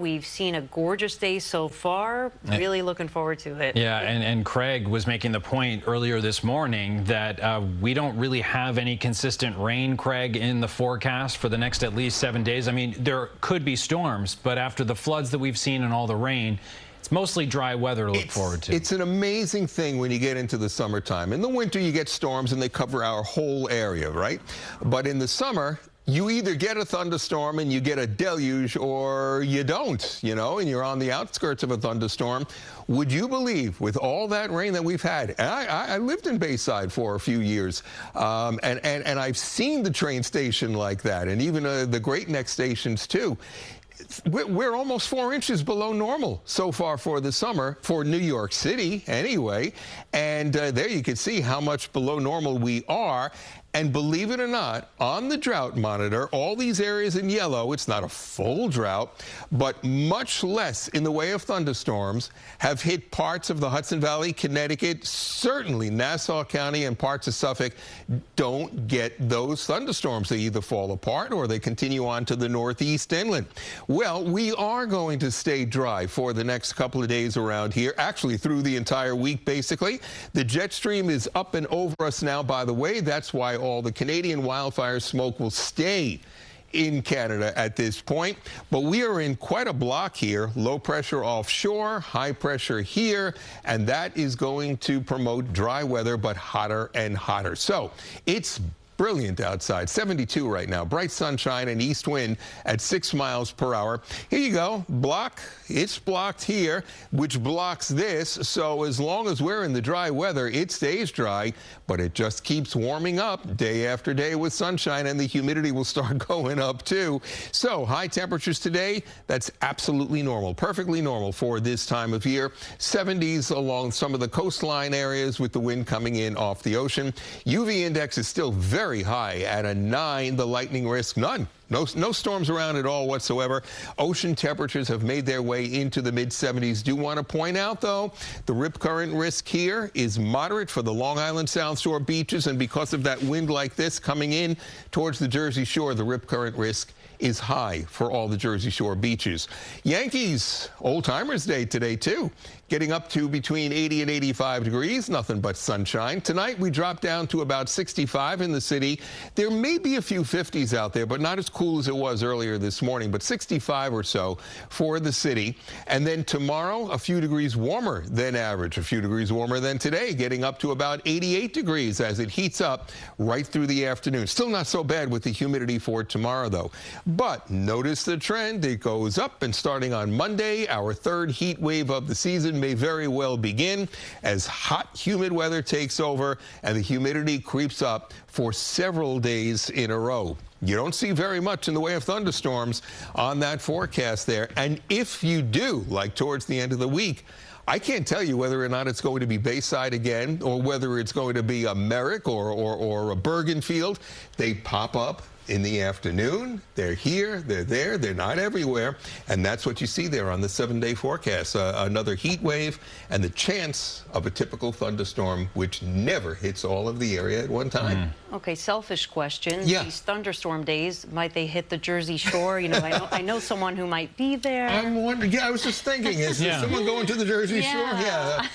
We've seen a gorgeous day so far. Really looking forward to it. Yeah, and Craig was making the point earlier this morning that we don't really have any consistent rain, Craig, in the forecast for the next at least 7 days. I mean, there could be storms, but after the floods that we've seen and all the rain, it's mostly dry weather to look forward to. It's an amazing thing when you get into the summertime. In the winter, you get storms and they cover our whole area, right? But in the summer, you either get a thunderstorm and you get a deluge, or you don't, you know, and you're on the outskirts of a thunderstorm. Would you believe, with all that rain that we've had, and I lived in Bayside for a few years, and I've seen the train station like that, and even the Great Neck stations too. We're almost 4 inches below normal so far for the summer, for New York City anyway. And there you can see how much below normal we are. And believe it or not, on the drought monitor, all these areas in yellow, it's not a full drought, but much less in the way of thunderstorms have hit parts of the Hudson Valley, Connecticut, certainly Nassau County and parts of Suffolk don't get those thunderstorms. They either fall apart or they continue on to the northeast inland. Well, we are going to stay dry for the next couple of days around here, actually through the entire week, basically. The jet stream is up and over us now, by the way. That's why all the Canadian wildfire smoke will stay in Canada at this point. But we are in quite a block here. Low pressure offshore, high pressure here, and that is going to promote dry weather, but hotter and hotter. So it's brilliant outside. 72 right now. Bright sunshine and east wind at 6 miles per hour. Here you go. Block. It's blocked here, which blocks this. So as long as we're in the dry weather, it stays dry, but it just keeps warming up day after day with sunshine, and the humidity will start going up too. So high temperatures today, that's absolutely normal, perfectly normal for this time of year. 70s along some of the coastline areas with the wind coming in off the ocean. UV index is still very high at a 9. The lightning risk, none. No storms around at all whatsoever. Ocean temperatures have made their way into the mid-70s. Do want to point out, though, the rip current risk here is moderate for the Long Island South Shore beaches, and because of that wind like this coming in towards the Jersey Shore, the rip current risk is high for all the Jersey Shore beaches. Yankees, Old Timers Day today, too. Getting up to between 80 and 85 degrees, nothing but sunshine. Tonight, we drop down to about 65 in the city. There may be a few 50s out there, but not as cool as it was earlier this morning, but 65 or so for the city. And then tomorrow, a few degrees warmer than average, a few degrees warmer than today, getting up to about 88 degrees as it heats up right through the afternoon. Still not so bad with the humidity for tomorrow, though. But notice the trend. It goes up, and starting on Monday, our third heat wave of the season may very well begin as hot, humid weather takes over and the humidity creeps up for several days in a row. You don't see very much in the way of thunderstorms on that forecast there. And if you do, like towards the end of the week, I can't tell you whether or not it's going to be Bayside again or whether it's going to be a Merrick or a Bergenfield. They pop up in the afternoon. They're here, they're there, they're not everywhere. And that's what you see there on the 7-day forecast. Another heat wave and the chance of a typical thunderstorm, which never hits all of the area at one time. Okay, selfish question. Yeah. These thunderstorm days, might they hit the Jersey Shore? You know, I know someone who might be there. I'm wondering. Yeah, I was just thinking, is there someone going to the Jersey Shore? Yeah.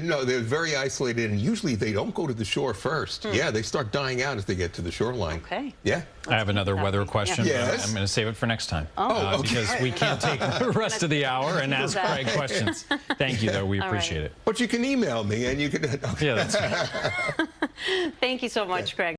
No, they're very isolated, and usually they don't go to the shore first. Yeah, they start dying out as they get to the shoreline. Okay. Yeah. I have another weather question, Yes. but I'm going to save it for next time. Oh, okay. Because we can't take the rest of the hour and ask Craig questions. Thank you, though. We appreciate it. But you can email me, and you can... Yeah, that's right. Thank you so much, Craig.